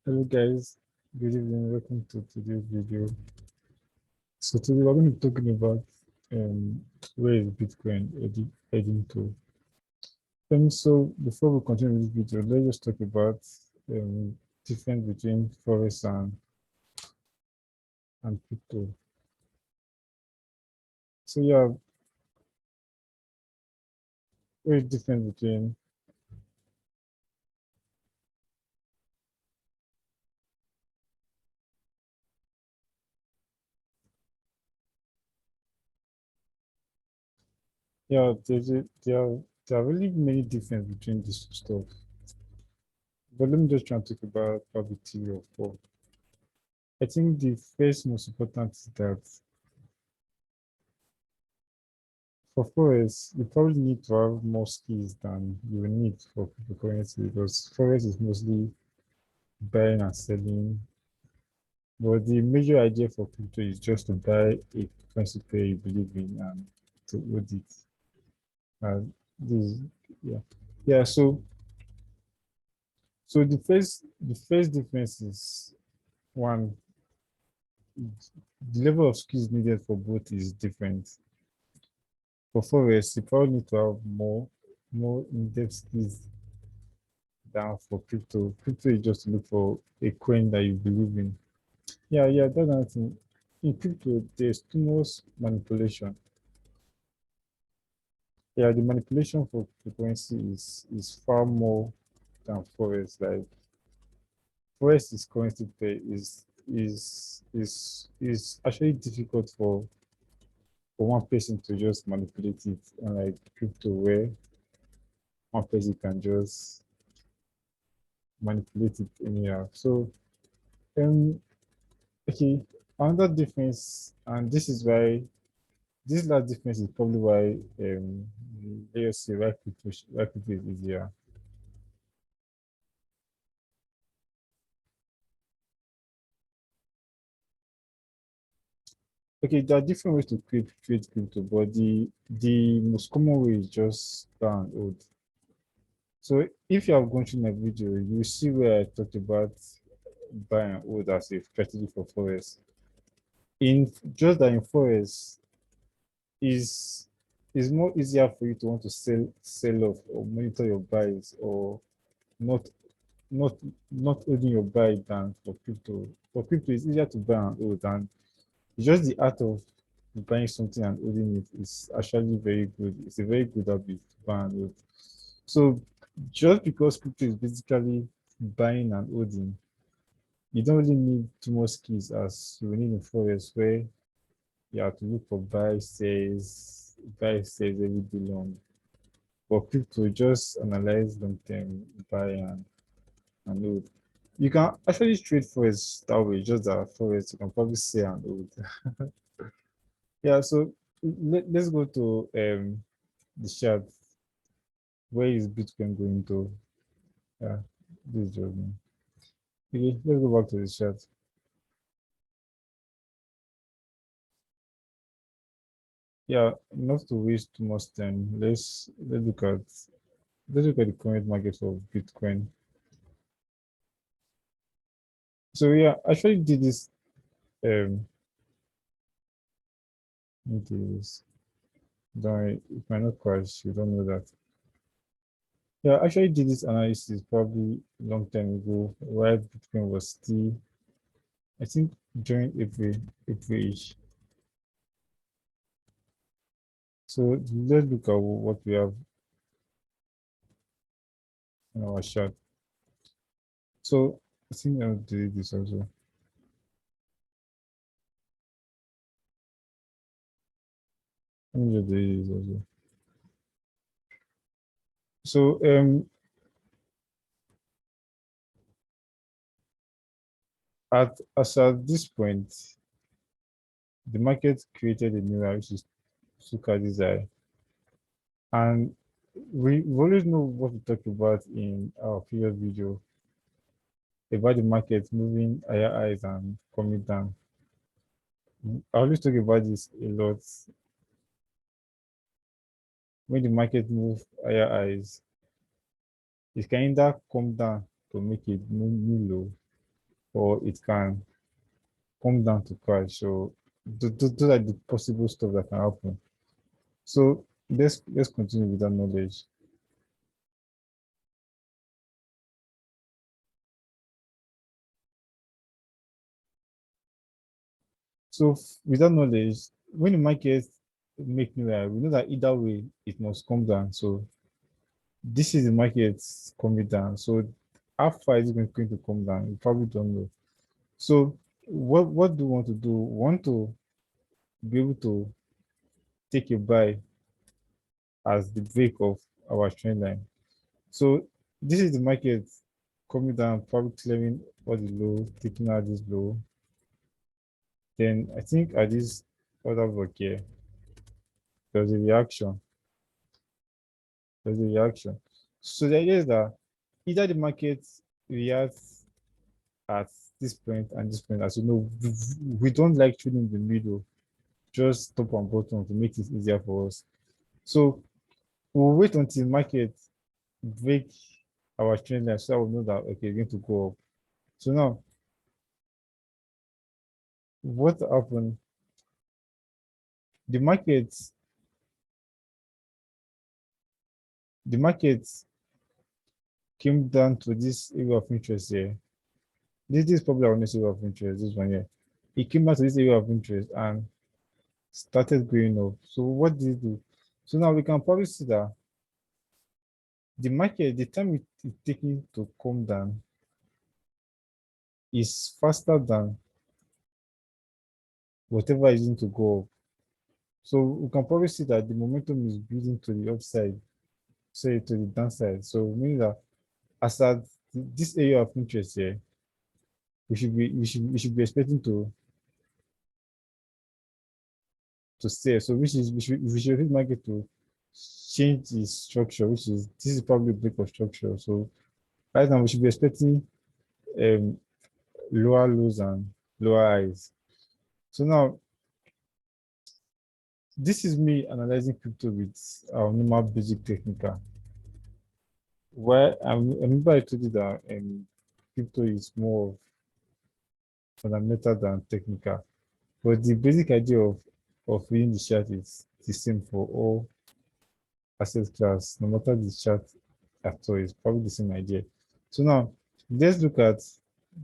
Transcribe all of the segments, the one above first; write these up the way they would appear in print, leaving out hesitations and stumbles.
Hello guys, good evening, welcome to today's video. So today we're going to be talking about where is Bitcoin heading to. So before we continue this video, let's just talk about difference between forex and crypto. So yeah, what is difference between yeah, there are really many difference between these two stuff. But let me just try and talk about probably three or four. I think the first most important is that for forex, you probably need to have more skills than you will need for cryptocurrency because forex is mostly buying and selling. But the major idea for crypto is just to buy a currency pair you believe in and to hold it. And this, yeah, yeah. So the first difference is one, the level of skills needed for both is different. For forex, you probably need to have more in-depth skills down for crypto. Crypto is just to look for a coin that you believe in. Yeah, yeah, that's another thing. In crypto, there's too much manipulation. Yeah, the manipulation for cryptocurrency is far more than forex. Like forex is currency pair is actually difficult for one person to just manipulate it, unlike crypto where one person can just manipulate it anyhow. So um okay, another difference, and this is why this last difference is probably why let's say why crypto is easier. Okay, there are different ways to create crypto, but the most common way is just buy and hold. So if you have gone through my video, you will see where I talked about buy and hold as a strategy for forex. In just that in forex is is more easier for you to want to sell off or monitor your buys or not not not holding your buy than for crypto. For crypto, it's easier to buy and hold, and it's just the art of buying something and holding it is actually very good. It's a very good habit to buy and hold. So just because crypto is basically buying and holding, you don't really need too much skills as you will need in forex where you have to look for buy sells every day long. For crypto, just analyze long term buy and hold. You can actually trade forex that way, just that forex you can probably sell and hold. Yeah, so let's go to the chart. Where is Bitcoin going to? Yeah, this is just me. Okay, let's go back to the chart. Yeah, not to waste too much time. Let's look at the current market of Bitcoin. So yeah, I actually did this let me do this. Don't worry, it might not crash, you don't know that. Yeah, I actually did this analysis probably a long time ago, while Bitcoin was still, I think during April-ish. So let's look at what we have in our chart. So I think I'll delete this also. Let me just delete this also. So at this point, the market created a new high, which is Suka Desire. And we always know what we talked about in our previous video about the market moving higher highs and coming down. I always talk about this a lot. When the market move higher highs, it can either come down to make it new low, or it can come down to crash. So those are the possible stuff that can happen. So let's continue with that knowledge. So with that knowledge, when the market make new high, we know that either way it must come down. So this is the market coming down. So how far is it going to come down? You probably don't know. So what do we want to do? We want to be able to take a buy as the break of our trend line. So this is the market coming down, probably clearing all the low, taking out this low. Then I think at this other block here, there's a reaction. There's a reaction. So the idea is that either the market reacts at this point and this point. As you know, we don't like trading in the middle, just top and bottom to make it easier for us. So we'll wait until market break our trend line so we know that okay, it's going to go up. So now, what happened? The market, the market came down to this area of interest here. This is probably our next area of interest. This one here, it came back to this area of interest and started going up. So what did it do? So now we can probably see that the market, the time it's taking to come down is faster than whatever is going to go up. So we can probably see that the momentum is building to the upside, say to the downside. So meaning that as at this area of interest here, we should be expecting to stay. So we should hit market to change the structure, which is this is probably a break of structure. So right now we should be expecting um lower lows and lower highs. So now this is me analyzing crypto with our normal basic technical. Where I remember I told you that crypto is more fundamental than technical. But the basic idea of reading the chart is the same for all asset class, no matter the chart at all, it's probably the same idea. So now let's look at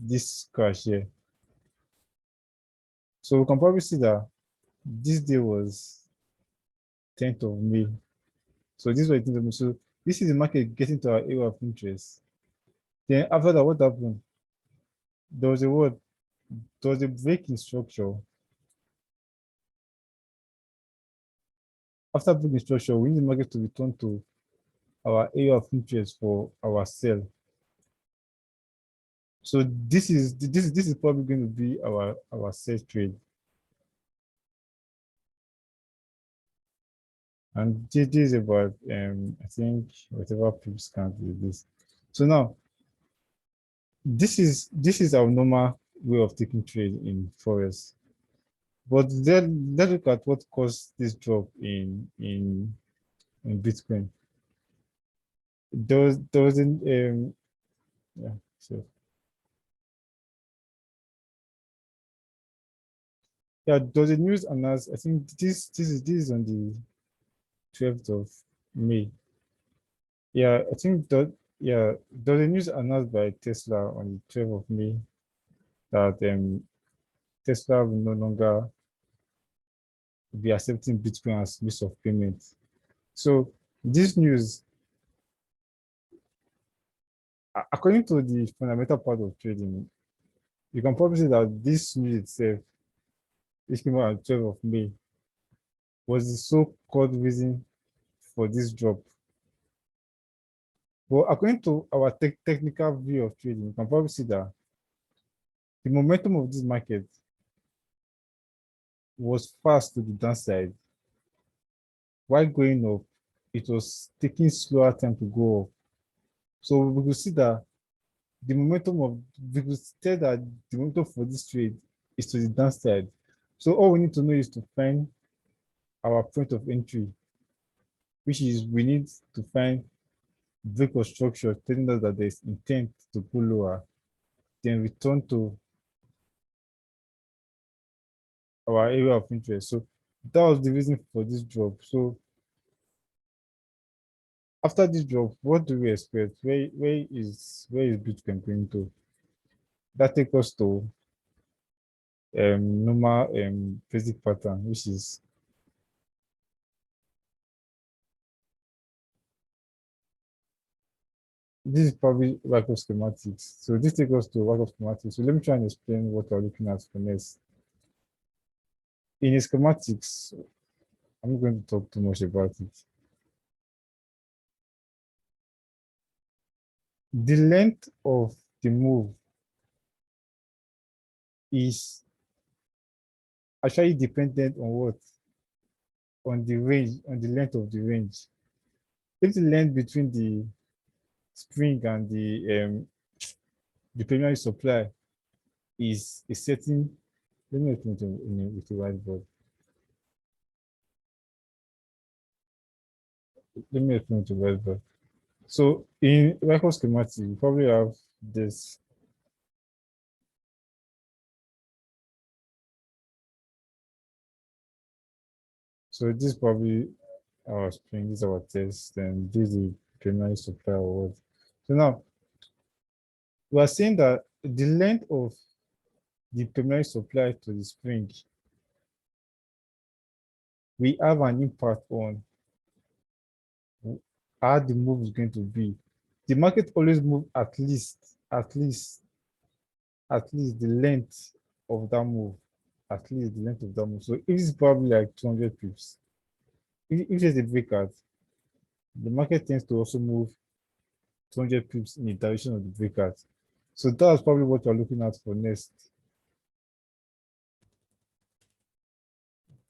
this crash here. So we can probably see that this day was 10th of May. So this was 10th of May. So this is the market getting to our area of interest. Then after that, what happened? There was a what? There was a break in structure. After breaking structure, we need the market to return to our area of interest for our sell. So this is probably going to be our sell trade. And this is about I think whatever pips count is this. So now this is our normal way of taking trade in forex. But then let's look at what caused this drop in Bitcoin. There was an yeah, so yeah, there was a news announced. I think this is on the 12th of May. Yeah, I think that yeah, there was a news announced by Tesla on the 12th of May that Tesla will no longer be accepting Bitcoin as means of payment. So this news, according to the fundamental part of trading, you can probably say that this news itself, which came out on 12th of May, was the so-called reason for this drop. But according to our technical view of trading, you can probably see that the momentum of this market was fast to the downside. While going up, it was taking slower time to go up. So we could see that we could tell that the momentum for this trade is to the downside. So all we need to know is to find our point of entry, which is we need to find break of structure telling us that there's intent to go lower. then return to our area of interest. So that was the reason for this drop. So after this drop, what do we expect? Where is Bitcoin going to? That takes us to normal basic pattern, which is this is probably lack of schematics. So this takes us to lack of schematics. So let me try and explain what we're looking at for next. In the schematics, I'm not going to talk too much about it. The length of the move is actually dependent on what? On the range, on the length of the range. If the length between the spring and the primary supply is a certain, let me open it with the whiteboard. Let me open it with the whiteboard. So in record schematic, you probably have this. So this is probably our spring, this is our test, and this is the primary supply or what. So now we are saying that the length of the primary supply to the spring, we have an impact on how the move is going to be. The market always move at least the length of that move, at least the length of that move. So if it's probably like 200 pips, if there's a breakout, the market tends to also move 200 pips in the direction of the breakout. So that's probably what we're looking at for next.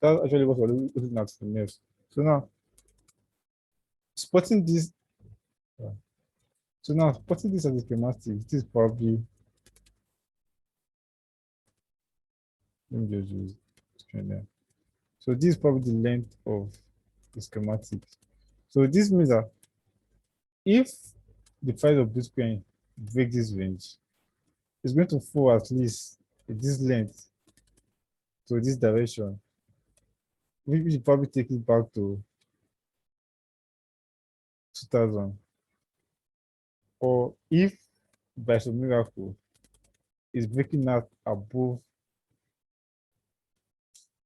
That's actually what we're looking at for next. So now, spotting this, so now spotting this as a schematic, this is probably, let me just use screen there. So this is probably the length of the schematic. So this means that if the price of Bitcoin break this range, it's going to fall at least this length to this direction. We should probably take it back to 2000. Or if by some miracle it's breaking out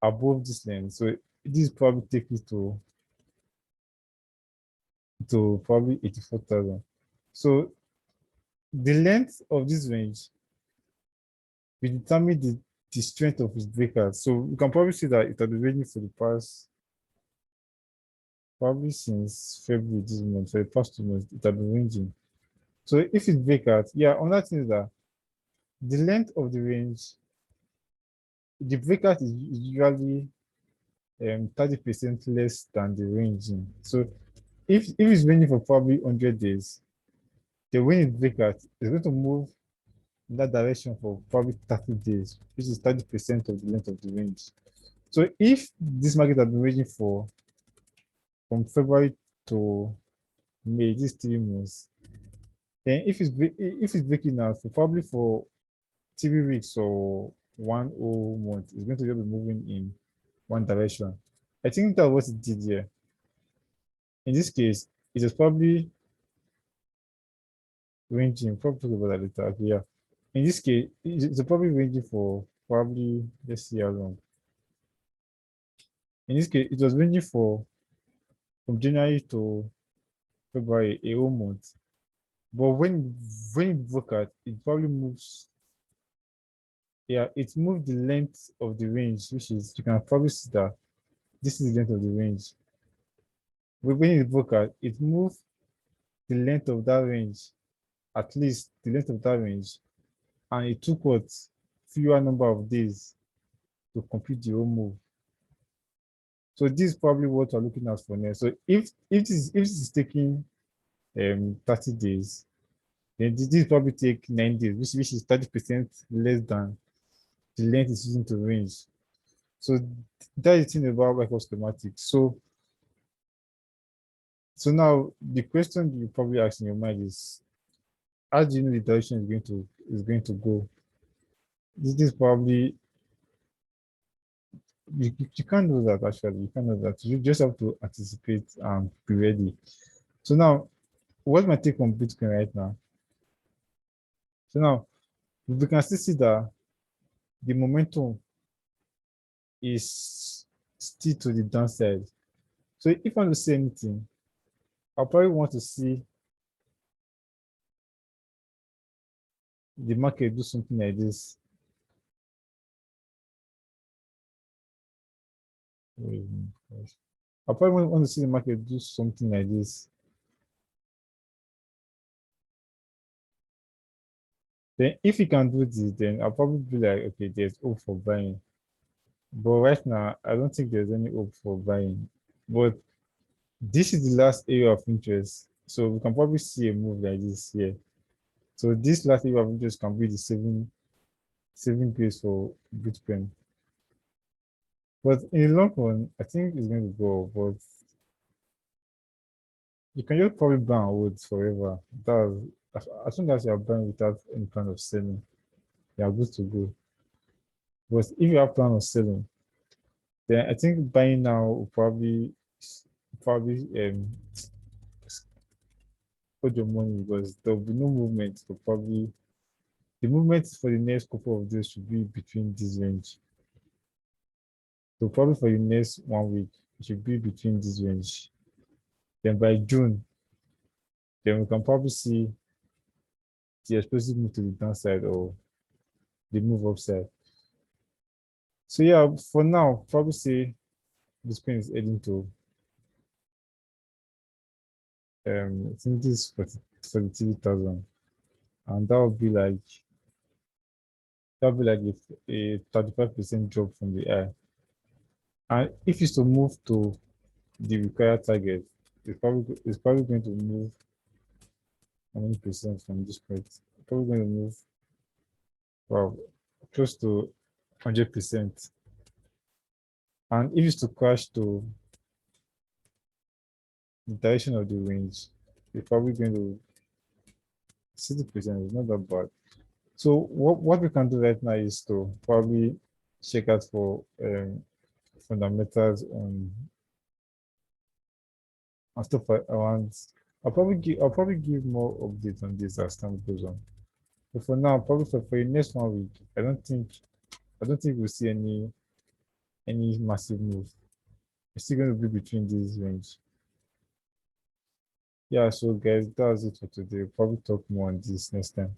above this length, so this probably take it to probably 84,000. So the length of this range will determine the strength of its breakout. So you can probably see that it has been ranging for the past, probably since February this month, for the past 2 months, it has been ranging. So if it break out, yeah, another thing is that the length of the range, the breakout is usually 30% less than the ranging. So if it's ranging for probably 100 days, the when it break out, it's going to move in that direction for probably 30 days, which is 30% of the length of the range. So if this market has been ranging from February to May, these 3 months, then if it's breaking out for probably for 3 weeks or 1 month, it's going to be moving in one direction. I think that's what it did here. In this case, it is probably ranging, probably talk about that later. Okay, yeah. In this case, it's probably ranging for probably, let's see how long. In this case, it was ranging from January to February, a whole month. But when it broke out, it probably moves. Yeah, it moved the length of the range, which is, you can probably see that this is the length of the range. When it broke out, it moved the length of that range, at least the length of that range, and it took what fewer number of days to complete the whole move. So this is probably what we're looking at for next. So if this is taking 30 days, then this probably take 9 days, which is 30% less than the length is using to range. So that is the thing about record schematics. So now the question you probably ask in your mind is, how do you know the direction is going to is going to go. This is probably you can't do that actually. You can't do that. You just have to anticipate and be ready. So now, what's my take on Bitcoin right now? So now we can still see that the momentum is still to the downside. So if I want to say anything, I'll probably want to see the market do something like this. I'll probably want to see the market do something like this. Then if you can do this, then I'll probably be like, okay, there's hope for buying. But right now, I don't think there's any hope for buying. But this is the last area of interest. So we can probably see a move like this here. So this last area of interest can be the saving grace for Bitcoin. But in the long run, I think it's going to go. But you can just probably buy and hold forever. As soon as you're buying without any kind of selling, you're good to go. But if you have plan of selling, then I think buying now will probably hold your money because there'll be no movement for probably the movement for the next couple of days should be between this range. So probably for the next 1 week, it should be between this range. Then by June, then we can probably see the explosive move to the downside or the move upside. So yeah, for now, probably say Bitcoin is heading to I think this is 43,000, and that would be like a 35% drop from the high. And if it's to move to the required target, it's probably going to move how many percent from this point? Probably going to move well close to 100%. And if it's to crash to the direction of the range, it's probably going to 60% is not that bad. So what we can do right now is to probably check out for fundamentals and stuff around. I'll probably give more updates on this as time goes on. But for now, probably for the next 1 week, I don't think we'll see any massive move. It's still going to be between these range. Yeah, so guys, that's it for today. We'll probably talk more on this next time.